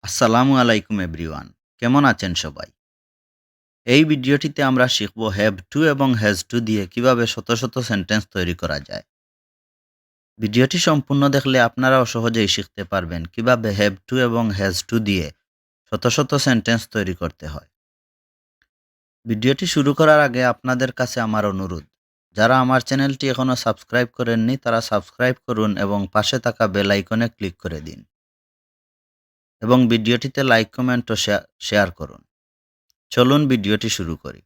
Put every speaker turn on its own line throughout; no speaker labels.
আসসালামু আলাইকুম এভরিওয়ান। কেমন আছেন সবাই? এই ভিডিওটিতে আমরা শিখব হ্যাভ টু এবং হ্যাজ টু দিয়ে কিভাবে শত শত সেন্টেন্স তৈরি করা যায়। ভিডিওটি সম্পূর্ণ দেখলে আপনারাও সহজেই শিখতে পারবেন কিভাবে হ্যাভ টু এবং হ্যাজ টু দিয়ে শত শত সেন্টেন্স তৈরি করতে হয়। ভিডিওটি শুরু করার আগে আপনাদের কাছে আমার অনুরোধ, যারা আমার চ্যানেলটি এখনও সাবস্ক্রাইব করেননি তারা সাবস্ক্রাইব করুন এবং পাশে থাকা বেল আইকনে ক্লিক করে দিন এবং ভিডিওটিতে লাইক, কমেন্ট ও শেয়ার করুন। চলুন ভিডিওটি শুরু করি।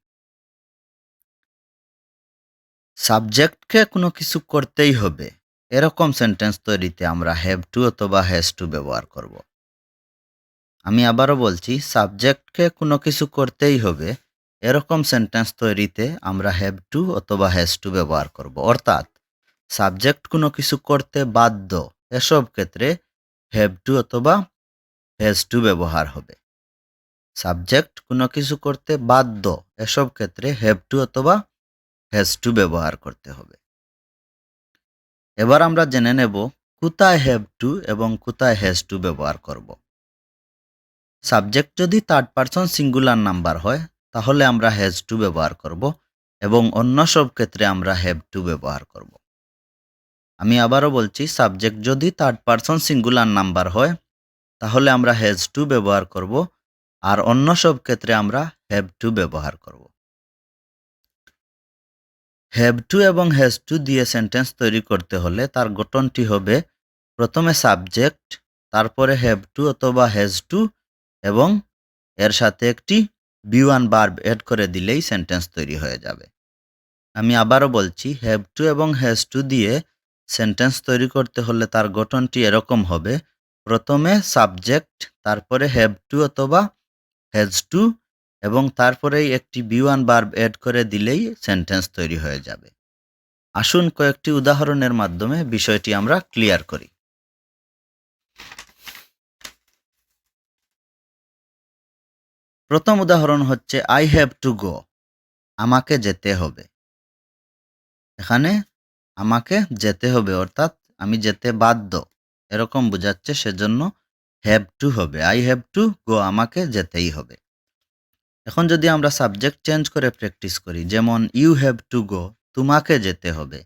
সাবজেক্টকে কোনো কিছু করতেই হবে, এরকম সেন্টেন্স তৈরিতে আমরা হ্যাভ টু অথবা হ্যাজ টু ব্যবহার করব। আমি আবারও বলছি, সাবজেক্টকে কোনো কিছু করতেই হবে, এরকম সেন্টেন্স তৈরিতে আমরা হ্যাভ টু অথবা হ্যাজ টু ব্যবহার করব। অর্থাৎ সাবজেক্ট কোনো কিছু করতে বাধ্য, এসব ক্ষেত্রে হ্যাভ টু অথবা হ্যাজ টু ব্যবহার হবে। সাবজেক্ট কোনো কিছু করতে বাধ্য, এসব ক্ষেত্রে হ্যাভ টু অথবা হ্যাজ টু ব্যবহার করতে হবে। এবার আমরা জেনে নেব কোথায় হ্যাভ টু এবং কোথায় হ্যাজ টু ব্যবহার করব। সাবজেক্ট যদি থার্ড পারসন সিঙ্গুলার নাম্বার হয় তাহলে আমরা হ্যাজ টু ব্যবহার করব এবং অন্য সব ক্ষেত্রে আমরা হ্যাভ টু ব্যবহার করব। আমি আবারও বলছি, সাবজেক্ট যদি থার্ড পারসন সিঙ্গুলার নাম্বার হয় তাহলে আমরা হ্যাজ টু ব্যবহার করব আর অন্য সব ক্ষেত্রে আমরা হ্যাভ টু ব্যবহার করব। হ্যাভ টু এবং হ্যাজ টু দিয়ে সেন্টেন্স তৈরি করতে হলে তার গঠনটি হবে প্রথমে সাবজেক্ট, তারপরে হ্যাভ টু অথবা হ্যাজ টু এবং এর সাথে একটি বি1 ভার্ব অ্যাড করে দিলেই সেন্টেন্স তৈরি হয়ে যাবে। আমি আবারও বলছি, হ্যাভ টু এবং হ্যাজ টু দিয়ে সেন্টেন্স তৈরি করতে হলে তার গঠনটি এরকম হবে, প্রথমে সাবজেক্ট, তারপরে হ্যাভ টু অথবা হ্যাজ টু এবং তারপরেই একটি বি1 ভার্ব অ্যাড করে দিলেই সেন্টেন্স তৈরি হয়ে যাবে। আসুন কয়েকটি উদাহরণের মাধ্যমে বিষয়টি আমরা ক্লিয়ার করি। প্রথম উদাহরণ হচ্ছে আই হ্যাভ টু গো, আমাকে যেতে হবে। এখানে আমাকে যেতে হবে অর্থাৎ আমি যেতে বাধ্য, এরকম বোঝাচ্ছে, সেজন্য হ্যাভ টু হবে। আই হ্যাভ টু গো, আমাকে যেতেই হবে। এখন যদি আমরা সাবজেক্ট চেঞ্জ করে প্র্যাকটিস করি, যেমন ইউ হ্যাভ টু গো, তোমাকে যেতে হবে।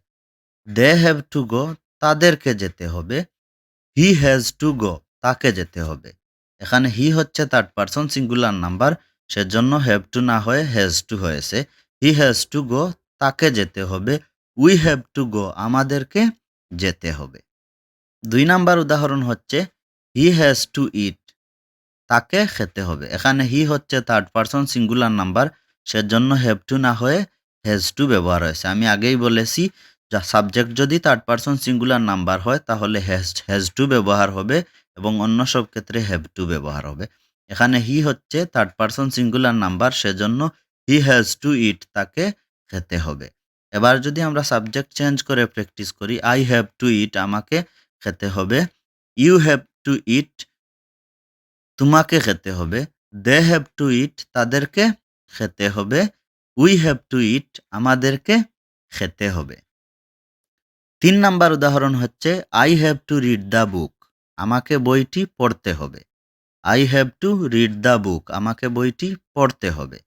দে হ্যাভ টু গো, তাদেরকে যেতে হবে। হি হ্যাজ টু গো, তাকে যেতে হবে। এখানে হি হচ্ছে থার্ড পারসন সিঙ্গুলার নাম্বার, সেজন্য হ্যাভ টু না হয়ে হ্যাজ টু হয়েছে। হি হ্যাজ টু গো, তাকে যেতে হবে। উই হ্যাভ টু গো, আমাদেরকে যেতে হবে। 2 নাম্বার উদাহরণ হচ্ছে হি হ্যাজ টু ইট, তাকে খেতে হবে। এখানে হি হচ্ছে থার্ড পারসন সিঙ্গুলার নাম্বার, সেজন্য হ্যাভ টু না হয়ে হ্যাজ টু ব্যবহার হয়েছে। আমি আগেই বলেছি, সাবজেক্ট যদি থার্ড পারসন সিঙ্গুলার নাম্বার হয় তাহলে হ্যাজ টু ব্যবহার হবে এবং অন্য সব ক্ষেত্রে হ্যাভ টু ব্যবহার হবে। এখানে হি হচ্ছে থার্ড পারসন সিঙ্গুলার নাম্বার, সেজন্য হি হ্যাজ টু ইট, তাকে খেতে হবে। এবার যদি আমরা সাবজেক্ট চেঞ্জ করে প্র্যাকটিস করি, আই হ্যাভ টু ইট, আমাকে খেতে হবে। ইউ হ্যাভ টু ইট, তোমাকে খেতে হবে। দে হ্যাভ টু ইট, তাদেরকে খেতে হবে। উই হ্যাভ টু ইট, আমাদেরকে খেতে হবে। 3 নাম্বার উদাহরণ হচ্ছে I have to read the বুক, আমাকে বইটি পড়তে হবে। I have to read the বুক, আমাকে বইটি পড়তে হবে।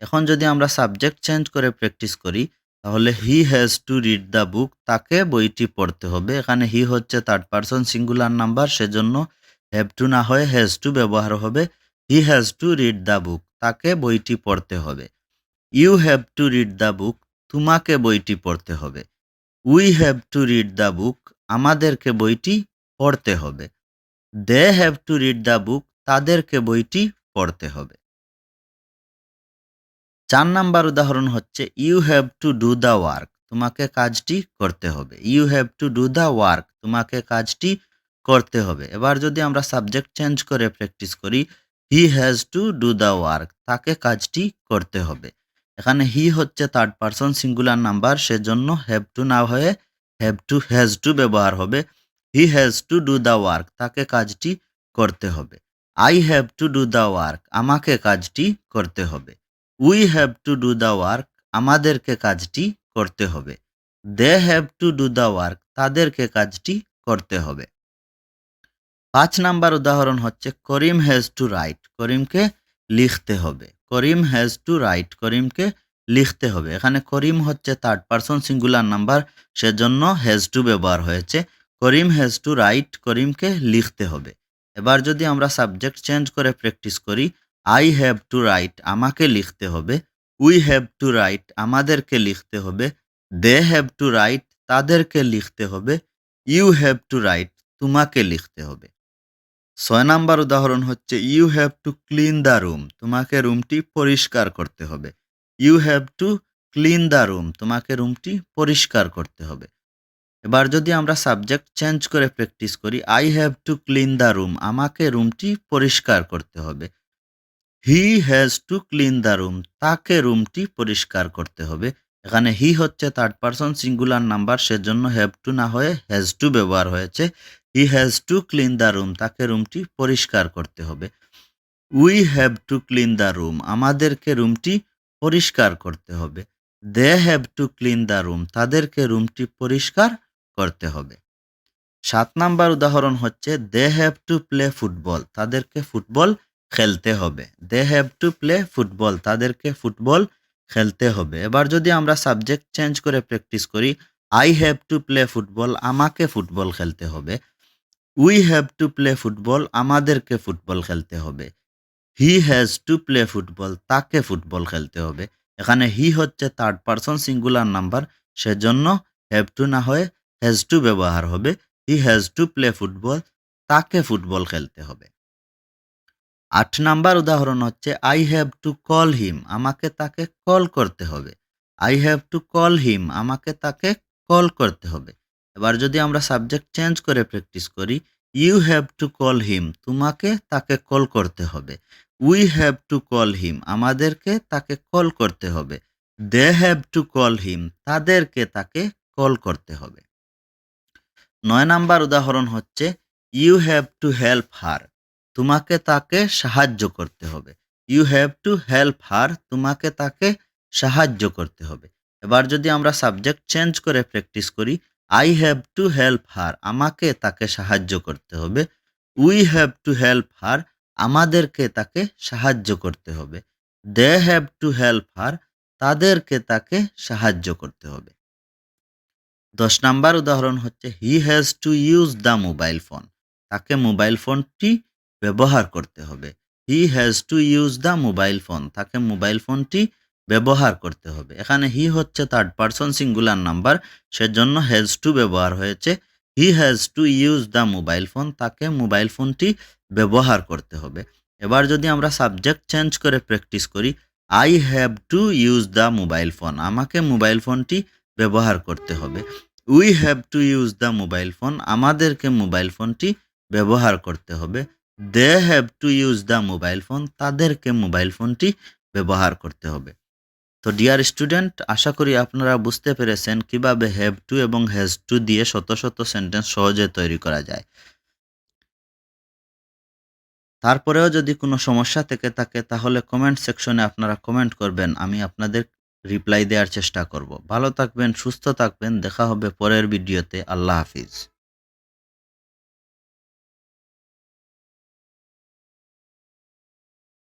এখন যদি আমরা সাবজেক্ট চেঞ্জ করে প্র্যাকটিস করি তাহলে he has to read the book, তাকে বইটি পড়তে হবে। এখানে হি হচ্ছে থার্ড পারসন সিঙ্গুলার নাম্বার, সেজন্য হ্যাভ টু না হয়ে হ্যাজ টু ব্যবহার হবে। He has to read the book, তাকে বইটি পড়তে হবে। You have to read the book, তোমাকে বইটি পড়তে হবে। We have to read the book, আমাদেরকে বইটি পড়তে হবে। They have to read the book, তাদেরকে বইটি পড়তে হবে। 4 নাম্বার উদাহরণ হচ্ছে you have to do the work, তোমাকে কাজটি করতে হবে। You have to do the work, তোমাকে কাজটি করতে হবে। এবার যদি আমরা সাবজেক্ট চেঞ্জ করে প্র্যাকটিস করি, he has to do the work, তাকে কাজটি করতে হবে। এখানে হি হচ্ছে থার্ড পারসন সিঙ্গুলার নাম্বার, সেজন্য হ্যাভ টু না হয়ে হ্যাজ টু ব্যবহার হবে। He has to do the work, তাকে কাজটি করতে হবে। I have to do the work, আমাকে কাজটি করতে হবে। We have to do the work, আমাদেরকে কাজটি করতে হবে। They have to do the work, তাদেরকে কাজটি করতে হবে। 5 নাম্বার উদাহরণ হচ্ছে করিম হ্যাজ টু রাইট। করিমকে লিখতে হবে। করিম হ্যাজ টু রাইট। করিমকে লিখতে হবে। এখানে করিম হচ্ছে থার্ড পারসন সিঙ্গুলার নাম্বার, সেজন্য হ্যাজ টু ব্যবহার হয়েছে। করিম হ্যাজ টু রাইট। করিমকে লিখতে হবে। এবার যদি আমরা সাবজেক্ট চেঞ্জ করে প্র্যাকটিস করি, আই হ্যাভ টু রাইট, আমাকে লিখতে হবে। উই হ্যাভ টু রাইট, আমাদেরকে লিখতে হবে। দে হ্যাভ টু রাইট, তাদেরকে লিখতে হবে। ইউ হ্যাভ টু রাইট, তোমাকে লিখতে হবে। 6 নাম্বার উদাহরণ হচ্ছে you have to clean the room, তোমাকে রুমটি পরিষ্কার করতে হবে। You have to clean the room, তোমাকে রুমটি পরিষ্কার করতে হবে। এবার যদি আমরা সাবজেক্ট চেঞ্জ করে প্র্যাকটিস করি, I have to clean the room, আমাকে রুমটি পরিষ্কার করতে হবে। He has to clean the room, তাকে রুমটি পরিষ্কার করতে হবে। এখানে হি হচ্ছে থার্ড পারসন সিঙ্গুলার নাম্বার, সেজন্য হ্যাভ টু না হয়ে হ্যাজ টু ব্যবহার হয়েছে। He has to clean the room, তাকে রুমটি পরিষ্কার করতে হবে। We have to clean the room, আমাদেরকে রুমটি পরিষ্কার করতে হবে। They have to clean the room, তাদেরকে রুমটি পরিষ্কার করতে হবে। 7 নাম্বার উদাহরণ হচ্ছে they have to play football, তাদেরকে ফুটবল খেলতে হবে। They have to play football, তাদেরকে ফুটবল খেলতে হবে। এবার যদি আমরা সাবজেক্ট চেঞ্জ করে প্র্যাকটিস করি, I have to play football, আমাকে ফুটবল খেলতে হবে। We have to play football, আমাদেরকে ফুটবল খেলতে হবে। He has two play football, তাকে ফুটবল খেলতে হবে। এখানে হি হচ্ছে থার্ড পারসন সিঙ্গুলার নাম্বার, সেজন্য হ্যাভ টু না হয়ে হ্যাজ টু ব্যবহার হবে। He has two play football, তাকে ফুটবল খেলতে হবে। 8 নাম্বার উদাহরণ হচ্ছে আই হ্যাভ টু কল হিম, আমাকে তাকে কল করতে হবে। আই হ্যাভ টু কল হিম, আমাকে তাকে কল করতে হবে। এবার যদি আমরা সাবজেক্ট চেঞ্জ করে প্র্যাকটিস করি, you have to call him, তোমাকে তাকে কল করতে হবে। We have to call him, আমাদেরকে তাকে কল করতে হবে। They have to call him, তাদেরকে তাকে কল করতে হবে। 9 নাম্বার উদাহরণ হচ্ছে you have to help her, তোমাকে তাকে সাহায্য করতে হবে। You have to help her, তোমাকে তাকে সাহায্য করতে হবে। এবার যদি আমরা সাবজেক্ট চেঞ্জ করে প্র্যাকটিস করি, I have to help her, আমাকে তাকে সাহায্য করতে হবে। We have to help her, আমাদেরকে তাকে সাহায্য করতে হবে। They have to help her, তাদেরকে তাকে সাহায্য করতে হবে। 10 নাম্বার উদাহরণ হচ্ছে he has to use the mobile phone, তাকে মোবাইল ফোনটি ব্যবহার করতে হবে। He has to use the mobile phone, তাকে মোবাইল ফোনটি ব্যবহার করতে হবে। এখানে হি হচ্ছে থার্ড পারসন সিঙ্গুলার নাম্বার, সেজন্য হ্যাজ টু ব্যবহার হয়েছে। He has to use the mobile phone, তাকে মোবাইল ফোনটি ব্যবহার করতে হবে। এবার যদি আমরা সাবজেক্ট চেঞ্জ করে প্র্যাকটিস করি, I have to use the mobile phone, আমাকে মোবাইল ফোনটি ব্যবহার করতে হবে। We have to use the mobile phone, আমাদেরকে মোবাইল ফোনটি ব্যবহার করতে হবে। They have to use the mobile phone, তাদেরকে মোবাইল ফোনটি ব্যবহার করতে হবে। তো ডিয়ার স্টুডেন্ট, আশা করি আপনারা বুঝতে পেরেছেন কিভাবে হ্যাভ টু এবং হ্যাজ টু দিয়ে শত শত সেন্টেন্স সহজে তৈরি করা যায়। তারপরেও যদি কোনো সমস্যা থেকে থাকে তাহলে কমেন্ট সেকশনে আপনারা কমেন্ট করবেন, আমি আপনাদের রিপ্লাই দেওয়ার চেষ্টা করব। ভালো থাকবেন, সুস্থ থাকবেন, দেখা হবে পরের ভিডিওতে। আল্লাহ হাফিজ।